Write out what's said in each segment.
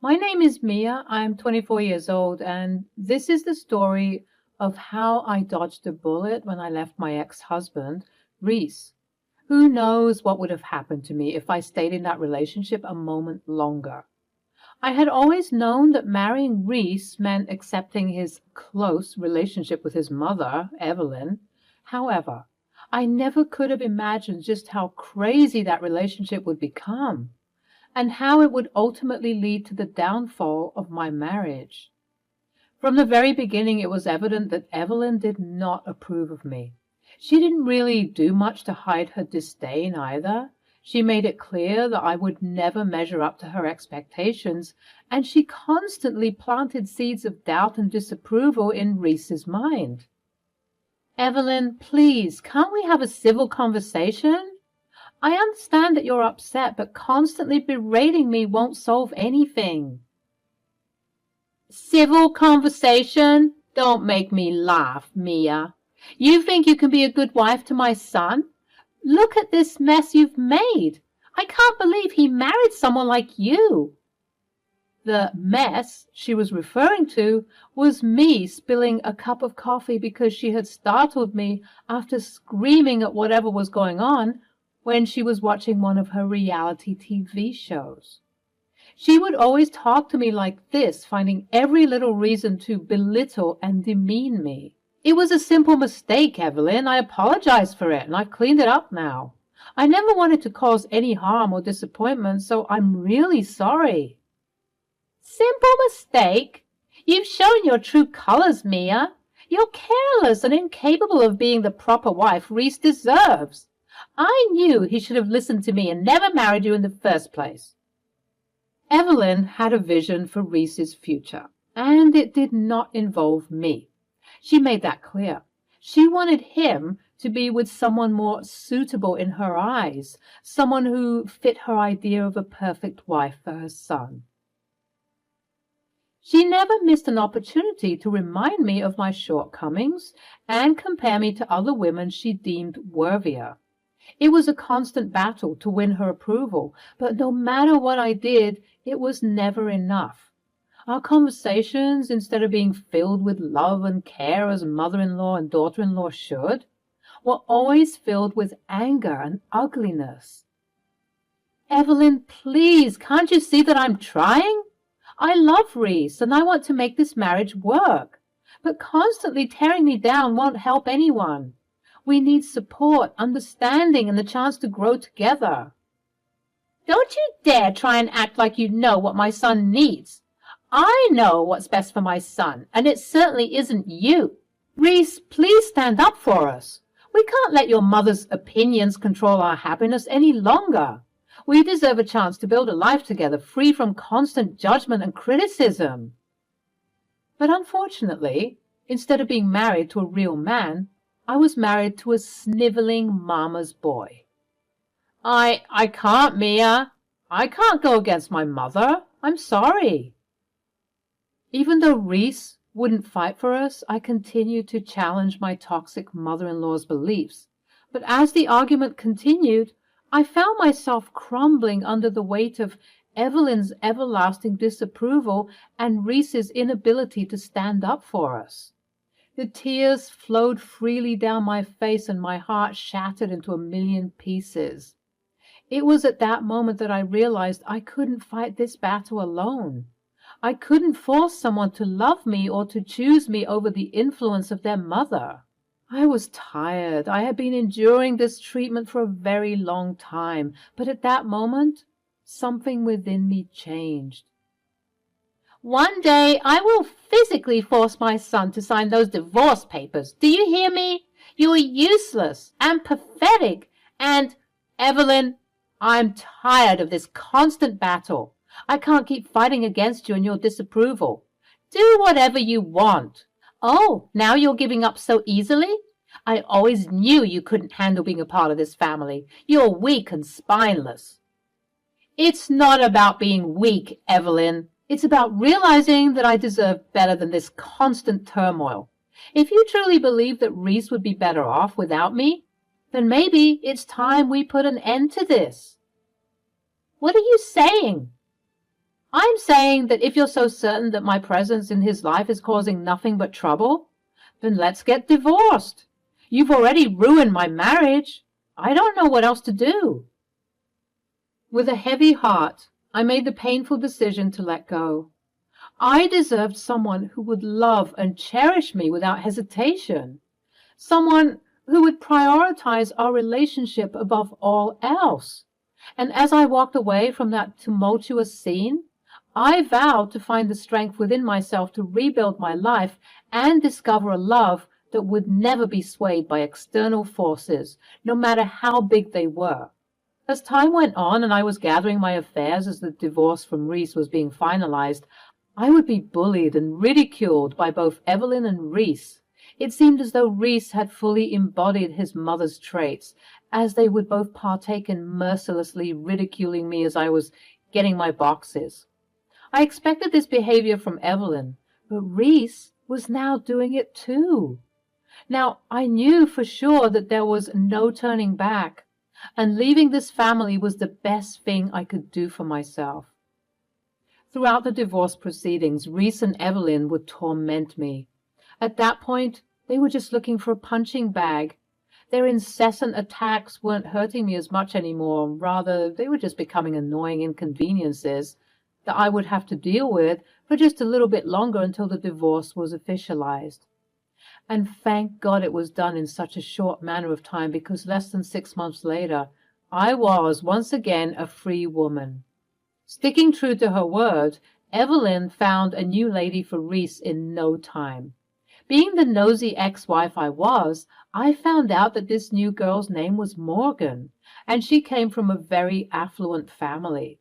My name is Mia. I'm 24 years old, and this is the story of how I dodged a bullet when I left my ex-husband, Reese. Who knows what would have happened to me if I stayed in that relationship a moment longer? I had always known that marrying Reese meant accepting his close relationship with his mother, Evelyn. However, I never could have imagined just how crazy that relationship would become and how it would ultimately lead to the downfall of my marriage. From the very beginning, it was evident that Evelyn did not approve of me. She didn't really do much to hide her disdain either. She made it clear that I would never measure up to her expectations, and she constantly planted seeds of doubt and disapproval in Reese's mind. Evelyn, please, can't we have a civil conversation? I understand that you're upset, but constantly berating me won't solve anything. Civil conversation? Don't make me laugh, Mia. You think you can be a good wife to my son? Look at this mess you've made. I can't believe he married someone like you. The mess she was referring to was me spilling a cup of coffee because she had startled me after screaming at whatever was going on when she was watching one of her reality TV shows. She would always talk to me like this, finding every little reason to belittle and demean me. It was a simple mistake, Evelyn. I apologize for it, and I've cleaned it up now. I never wanted to cause any harm or disappointment, so I'm really sorry. Simple mistake? You've shown your true colors, Mia. You're careless and incapable of being the proper wife Reese deserves. I knew he should have listened to me and never married you in the first place. Evelyn had a vision for Reese's future, and it did not involve me. She made that clear. She wanted him to be with someone more suitable in her eyes, someone who fit her idea of a perfect wife for her son. She never missed an opportunity to remind me of my shortcomings and compare me to other women she deemed worthier. It was a constant battle to win her approval, but no matter what I did, it was never enough. Our conversations, instead of being filled with love and care as mother-in-law and daughter-in-law should, were always filled with anger and ugliness. Evelyn, please, can't you see that I'm trying? I love Reese, and I want to make this marriage work, but constantly tearing me down won't help anyone. We need support, understanding, and the chance to grow together. Don't you dare try and act like you know what my son needs. I know what's best for my son, and it certainly isn't you. Reese, please stand up for us. We can't let your mother's opinions control our happiness any longer. We deserve a chance to build a life together free from constant judgment and criticism. But unfortunately, instead of being married to a real man, I was married to a sniveling mama's boy. I can't, Mia. I can't go against my mother. I'm sorry. Even though Reese wouldn't fight for us, I continued to challenge my toxic mother-in-law's beliefs. But as the argument continued, I found myself crumbling under the weight of Evelyn's everlasting disapproval and Reese's inability to stand up for us. The tears flowed freely down my face and my heart shattered into a million pieces. It was at that moment that I realized I couldn't fight this battle alone. I couldn't force someone to love me or to choose me over the influence of their mother. I was tired. I had been enduring this treatment for a very long time, but at that moment, something within me changed. One day I will physically force my son to sign those divorce papers. Do you hear me? You are useless and pathetic and, Evelyn, I'm tired of this constant battle. I can't keep fighting against you and your disapproval. Do whatever you want. Oh, now you're giving up so easily? I always knew you couldn't handle being a part of this family. You're weak and spineless. It's not about being weak, Evelyn. It's about realizing that I deserve better than this constant turmoil. If you truly believe that Reese would be better off without me, then maybe it's time we put an end to this. What are you saying? I'm saying that if you're so certain that my presence in his life is causing nothing but trouble, then let's get divorced. You've already ruined my marriage. I don't know what else to do." With a heavy heart, I made the painful decision to let go. I deserved someone who would love and cherish me without hesitation. Someone who would prioritize our relationship above all else. And as I walked away from that tumultuous scene, I vowed to find the strength within myself to rebuild my life and discover a love that would never be swayed by external forces, no matter how big they were. As time went on and I was gathering my affairs as the divorce from Reese was being finalized, I would be bullied and ridiculed by both Evelyn and Reese. It seemed as though Reese had fully embodied his mother's traits, as they would both partake in mercilessly ridiculing me as I was getting my boxes. I expected this behavior from Evelyn, but Reese was now doing it too. Now, I knew for sure that there was no turning back, and leaving this family was the best thing I could do for myself. Throughout the divorce proceedings, Reese and Evelyn would torment me. At that point, they were just looking for a punching bag. Their incessant attacks weren't hurting me as much anymore. Rather, they were just becoming annoying inconveniences that I would have to deal with for just a little bit longer until the divorce was officialized. And thank God it was done in such a short manner of time, because less than 6 months later, I was once again a free woman. Sticking true to her word, Evelyn found a new lady for Reese in no time. Being the nosy ex-wife I was, I found out that this new girl's name was Morgan, and she came from a very affluent family.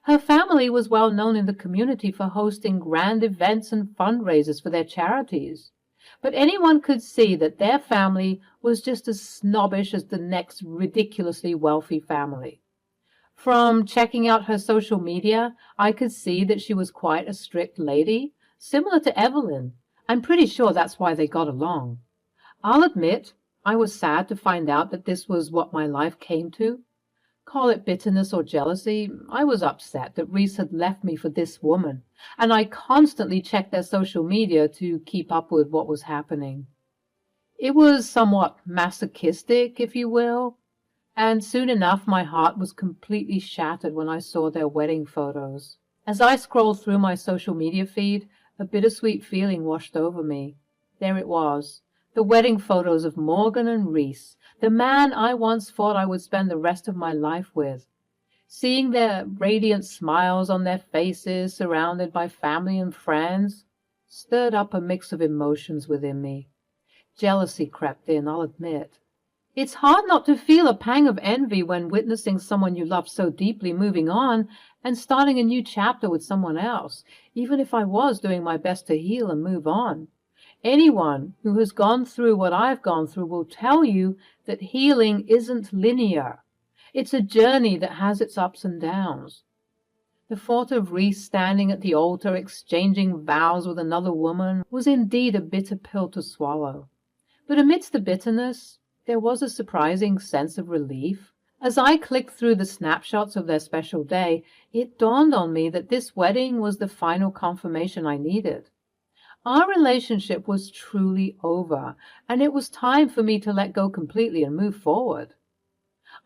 Her family was well known in the community for hosting grand events and fundraisers for their charities. But anyone could see that their family was just as snobbish as the next ridiculously wealthy family. From checking out her social media, I could see that she was quite a strict lady, similar to Evelyn. I'm pretty sure that's why they got along. I'll admit, I was sad to find out that this was what my life came to. Call it bitterness or jealousy, I was upset that Reese had left me for this woman, and I constantly checked their social media to keep up with what was happening. It was somewhat masochistic, if you will, and soon enough my heart was completely shattered when I saw their wedding photos. As I scrolled through my social media feed, a bittersweet feeling washed over me. There it was, the wedding photos of Morgan and Reese, the man I once thought I would spend the rest of my life with. Seeing their radiant smiles on their faces, surrounded by family and friends, stirred up a mix of emotions within me. Jealousy crept in, I'll admit. It's hard not to feel a pang of envy when witnessing someone you love so deeply moving on and starting a new chapter with someone else, even if I was doing my best to heal and move on. Anyone who has gone through what I've gone through will tell you that healing isn't linear. It's a journey that has its ups and downs. The thought of Reese standing at the altar exchanging vows with another woman was indeed a bitter pill to swallow. But amidst the bitterness, there was a surprising sense of relief. As I clicked through the snapshots of their special day, it dawned on me that this wedding was the final confirmation I needed. Our relationship was truly over, and it was time for me to let go completely and move forward.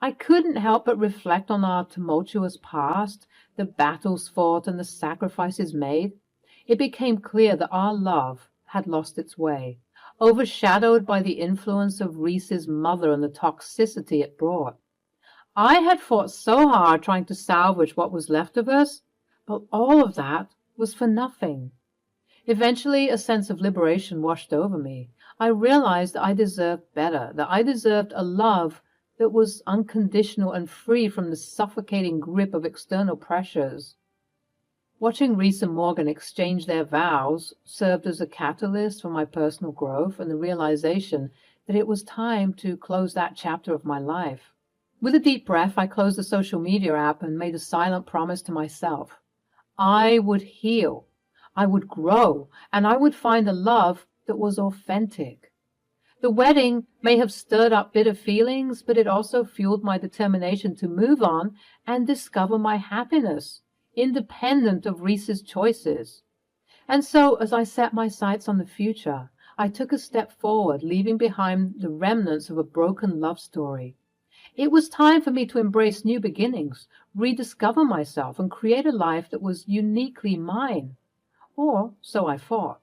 I couldn't help but reflect on our tumultuous past, the battles fought and the sacrifices made. It became clear that our love had lost its way, overshadowed by the influence of Reese's mother and the toxicity it brought. I had fought so hard trying to salvage what was left of us, but all of that was for nothing. Eventually, a sense of liberation washed over me. I realized that I deserved better, that I deserved a love that was unconditional and free from the suffocating grip of external pressures. Watching Reese and Morgan exchange their vows served as a catalyst for my personal growth and the realization that it was time to close that chapter of my life. With a deep breath, I closed the social media app and made a silent promise to myself. I would heal, I would grow, and I would find a love that was authentic. The wedding may have stirred up bitter feelings, but it also fueled my determination to move on and discover my happiness. independent of Reese's choices. And so, as I set my sights on the future, I took a step forward, leaving behind the remnants of a broken love story. It was time for me to embrace new beginnings, rediscover myself, and create a life that was uniquely mine. Or so I thought.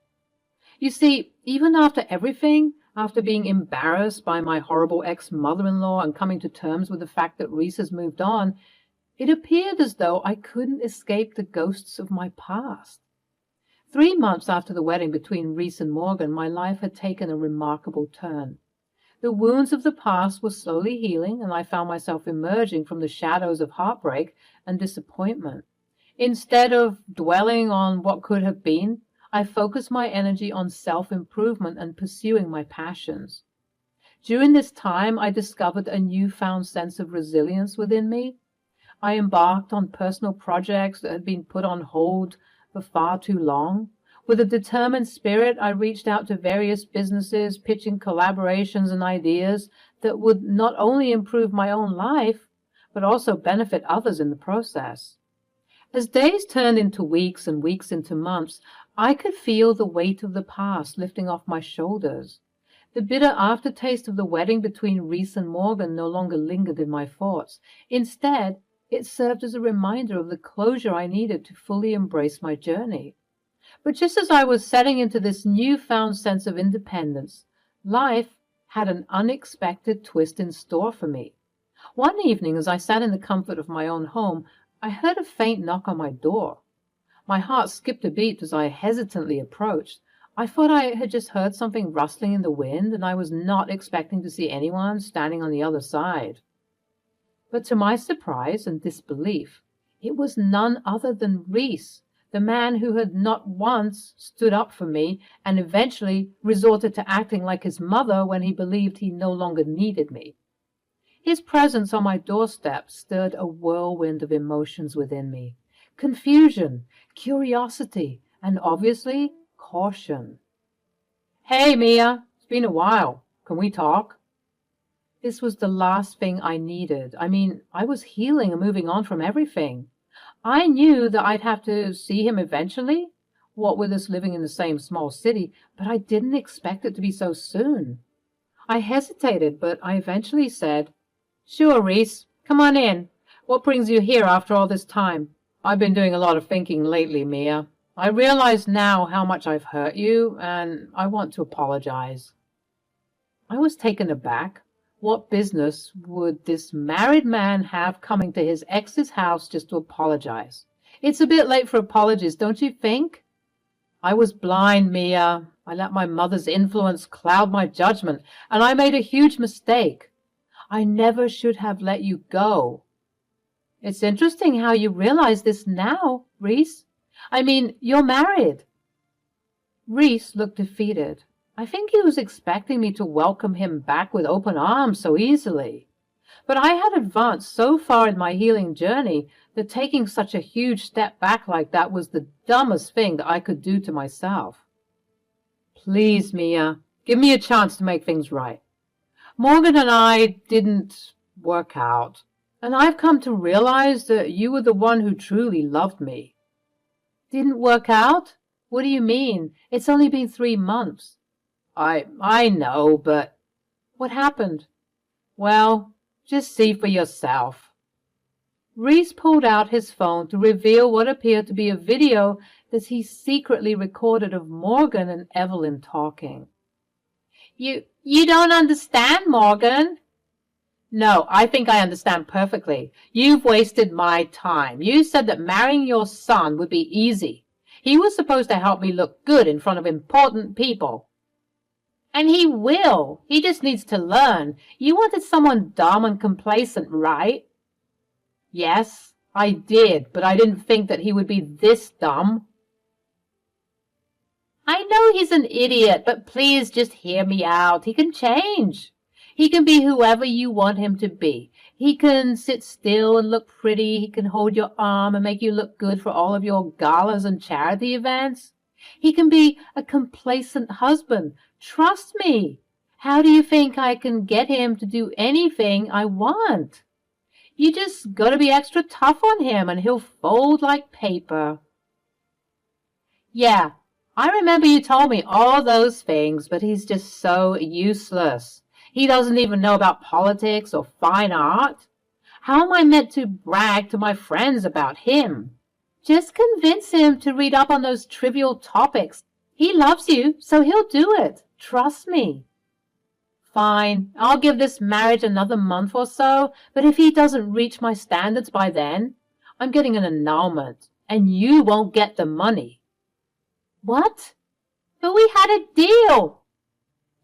You see, even after everything, after being embarrassed by my horrible ex-mother-in-law and coming to terms with the fact that Reese has moved on, it appeared as though I couldn't escape the ghosts of my past. 3 months after the wedding between Reese and Morgan, my life had taken a remarkable turn. The wounds of the past were slowly healing, and I found myself emerging from the shadows of heartbreak and disappointment. Instead of dwelling on what could have been, I focused my energy on self-improvement and pursuing my passions. During this time, I discovered a newfound sense of resilience within me. I embarked on personal projects that had been put on hold for far too long. With a determined spirit, I reached out to various businesses, pitching collaborations and ideas that would not only improve my own life, but also benefit others in the process. As days turned into weeks and weeks into months, I could feel the weight of the past lifting off my shoulders. The bitter aftertaste of the wedding between Reese and Morgan no longer lingered in my thoughts. Instead, it served as a reminder of the closure I needed to fully embrace my journey. But just as I was setting into this newfound sense of independence, life had an unexpected twist in store for me. One evening, as I sat in the comfort of my own home, I heard a faint knock on my door. My heart skipped a beat as I hesitantly approached. I thought I had just heard something rustling in the wind, and I was not expecting to see anyone standing on the other side. But to my surprise and disbelief, it was none other than Reese, the man who had not once stood up for me and eventually resorted to acting like his mother when he believed he no longer needed me. His presence on my doorstep stirred a whirlwind of emotions within me: confusion, curiosity, and obviously caution. "Hey, Mia, it's been a while. Can we talk?" This was the last thing I needed. I was healing and moving on from everything. I knew that I'd have to see him eventually, what with us living in the same small city, but I didn't expect it to be so soon. I hesitated, but I eventually said, "Sure, Reese, come on in. What brings you here after all this time?" "I've been doing a lot of thinking lately, Mia. I realize now how much I've hurt you, and I want to apologize." I was taken aback. What business would this married man have coming to his ex's house just to apologize? It's a bit late for apologies, don't you think? I was blind, Mia. I let my mother's influence cloud my judgment, and I made a huge mistake. I never should have let you go. It's interesting how you realize this now, Reese. You're married. Reese looked defeated. I think he was expecting me to welcome him back with open arms so easily. But I had advanced so far in my healing journey that taking such a huge step back like that was the dumbest thing that I could do to myself. Please, Mia, give me a chance to make things right. Morgan and I didn't work out, and I've come to realize that you were the one who truly loved me. Didn't work out? What do you mean? It's only been 3 months. I know, but what happened? Well, just see for yourself. Reese pulled out his phone to reveal what appeared to be a video that he secretly recorded of Morgan and Evelyn talking. You don't understand, Morgan. No, I think I understand perfectly. You've wasted my time. You said that marrying your son would be easy. He was supposed to help me look good in front of important people. And he will. He just needs to learn. You wanted someone dumb and complacent, right? Yes, I did, but I didn't think that he would be this dumb. I know he's an idiot, but please just hear me out. He can change. He can be whoever you want him to be. He can sit still and look pretty. He can hold your arm and make you look good for all of your galas and charity events. He can be a complacent husband. Trust me. How do you think I can get him to do anything I want? You just gotta be extra tough on him and he'll fold like paper. Yeah, I remember you told me all those things, but he's just so useless. He doesn't even know about politics or fine art. How am I meant to brag to my friends about him? Just convince him to read up on those trivial topics. He loves you, so he'll do it. Trust me. Fine, I'll give this marriage another month or so, but if he doesn't reach my standards by then, I'm getting an annulment, and you won't get the money. What? But we had a deal.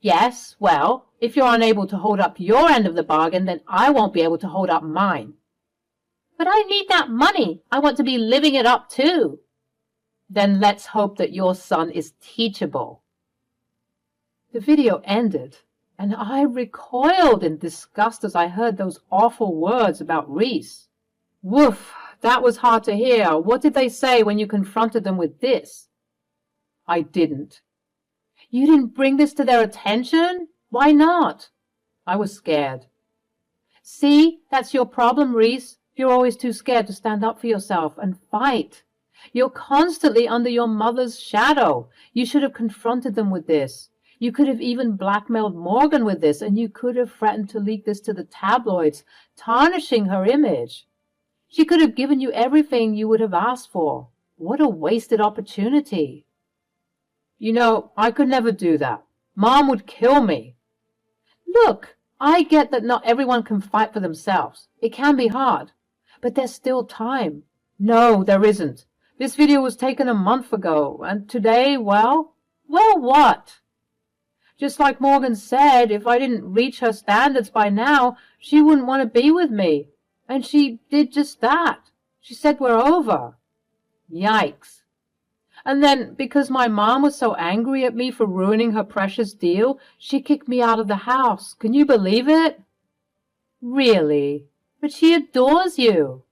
Yes, well, if you're unable to hold up your end of the bargain, then I won't be able to hold up mine. But I need that money. I want to be living it up too. Then let's hope that your son is teachable. The video ended, and I recoiled in disgust as I heard those awful words about Reese. Woof, that was hard to hear. What did they say when you confronted them with this? I didn't. You didn't bring this to their attention? Why not? I was scared. See, that's your problem, Reese. You're always too scared to stand up for yourself and fight. You're constantly under your mother's shadow. You should have confronted them with this. You could have even blackmailed Morgan with this, and you could have threatened to leak this to the tabloids, tarnishing her image. She could have given you everything you would have asked for. What a wasted opportunity. You know, I could never do that. Mom would kill me. Look, I get that not everyone can fight for themselves. It can be hard. But there's still time. No, there isn't. This video was taken a month ago, and today, well, what? Just like Morgan said, if I didn't reach her standards by now, she wouldn't want to be with me. And she did just that. She said we're over. Yikes. And then, because my mom was so angry at me for ruining her precious deal, she kicked me out of the house. Can you believe it? Really? But she adores you.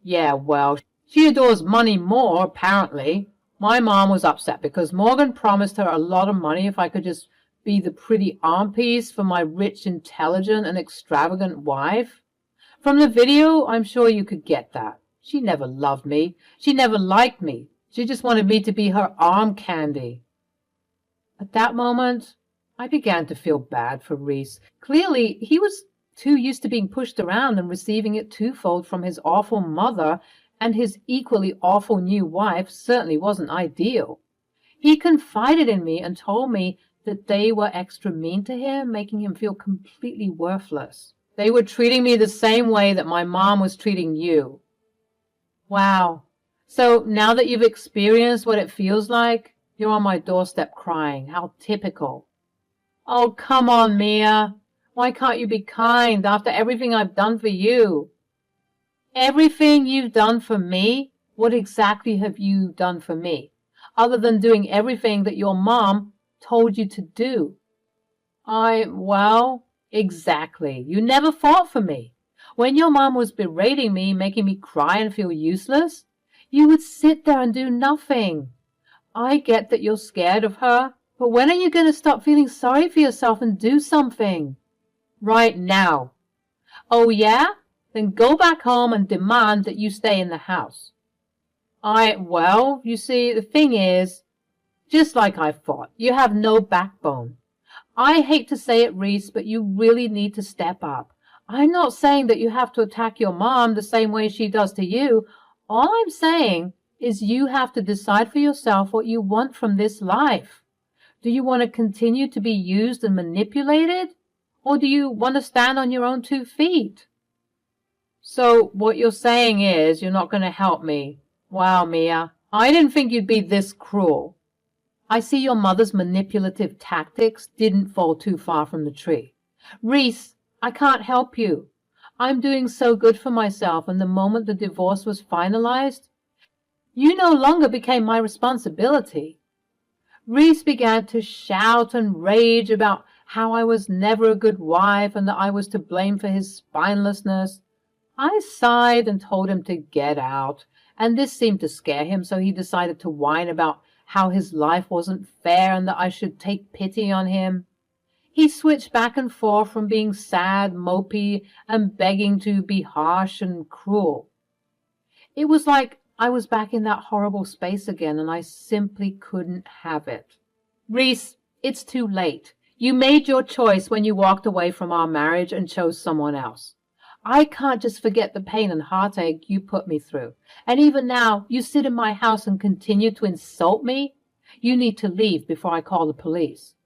Yeah, well, she adores money more, apparently. My mom was upset because Morgan promised her a lot of money if I could just be the pretty arm piece for my rich, intelligent, and extravagant wife. From the video, I'm sure you could get that. She never loved me. She never liked me. She just wanted me to be her arm candy. At that moment, I began to feel bad for Reese. Clearly, he was too used to being pushed around and receiving it twofold from his awful mother, and his equally awful new wife certainly wasn't ideal. He confided in me and told me that they were extra mean to him, making him feel completely worthless. They were treating me the same way that my mom was treating you. Wow. So now that you've experienced what it feels like, you're on my doorstep crying. How typical. Oh, come on, Mia. Why can't you be kind after everything I've done for you? Everything you've done for me? What exactly have you done for me, other than doing everything that your mom told you to do? Well, exactly. You never fought for me. When your mom was berating me, making me cry and feel useless, you would sit there and do nothing. I get that you're scared of her, but when are you going to stop feeling sorry for yourself and do something? Right now. Oh, yeah? Then go back home and demand that you stay in the house. Well, you see, the thing is, just like I thought, you have no backbone. I hate to say it, Reese, but you really need to step up. I'm not saying that you have to attack your mom the same way she does to you. All I'm saying is you have to decide for yourself what you want from this life. Do you want to continue to be used and manipulated? Or do you want to stand on your own 2 feet? So what you're saying is you're not going to help me. Wow, Mia, I didn't think you'd be this cruel. I see your mother's manipulative tactics didn't fall too far from the tree. Reese, I can't help you. I'm doing so good for myself, and the moment the divorce was finalized, you no longer became my responsibility. Reese began to shout and rage about how I was never a good wife and that I was to blame for his spinelessness. I sighed and told him to get out, and this seemed to scare him, so he decided to whine about how his life wasn't fair and that I should take pity on him. He switched back and forth from being sad, mopey, and begging to be harsh and cruel. It was like I was back in that horrible space again, and I simply couldn't have it. Reese, it's too late. You made your choice when you walked away from our marriage and chose someone else. I can't just forget the pain and heartache you put me through. And even now, you sit in my house and continue to insult me? You need to leave before I call the police.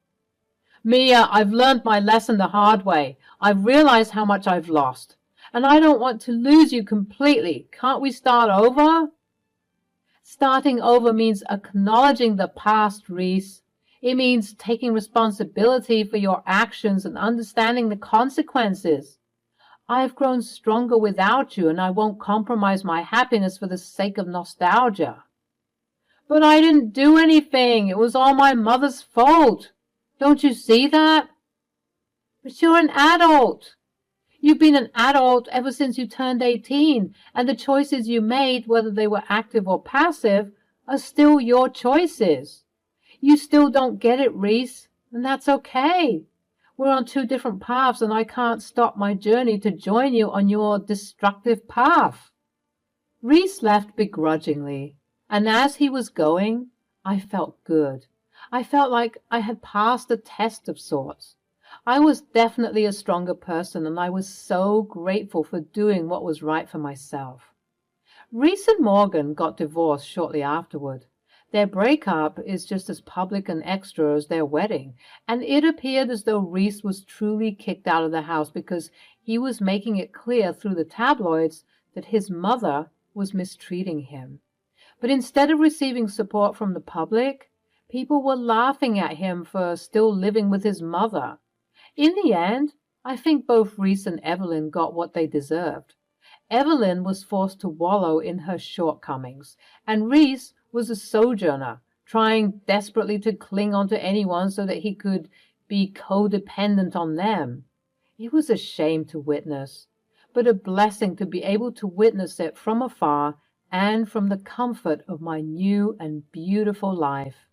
Mia, I've learned my lesson the hard way. I've realized how much I've lost. And I don't want to lose you completely. Can't we start over? Starting over means acknowledging the past, Reese. It means taking responsibility for your actions and understanding the consequences. I've grown stronger without you, and I won't compromise my happiness for the sake of nostalgia. But I didn't do anything. It was all my mother's fault. Don't you see that? But you're an adult. You've been an adult ever since you turned 18, and the choices you made, whether they were active or passive, are still your choices. You still don't get it, Reese, and that's okay. We're on two different paths, and I can't stop my journey to join you on your destructive path. Reese left begrudgingly, and as he was going, I felt good. I felt like I had passed a test of sorts. I was definitely a stronger person, and I was so grateful for doing what was right for myself. Reese and Morgan got divorced shortly afterward. Their breakup is just as public and extra as their wedding, and it appeared as though Reese was truly kicked out of the house because he was making it clear through the tabloids that his mother was mistreating him. But instead of receiving support from the public, people were laughing at him for still living with his mother. In the end, I think both Reese and Evelyn got what they deserved. Evelyn was forced to wallow in her shortcomings, and Reese was a sojourner, trying desperately to cling on to anyone so that he could be codependent on them. It was a shame to witness, but a blessing to be able to witness it from afar and from the comfort of my new and beautiful life.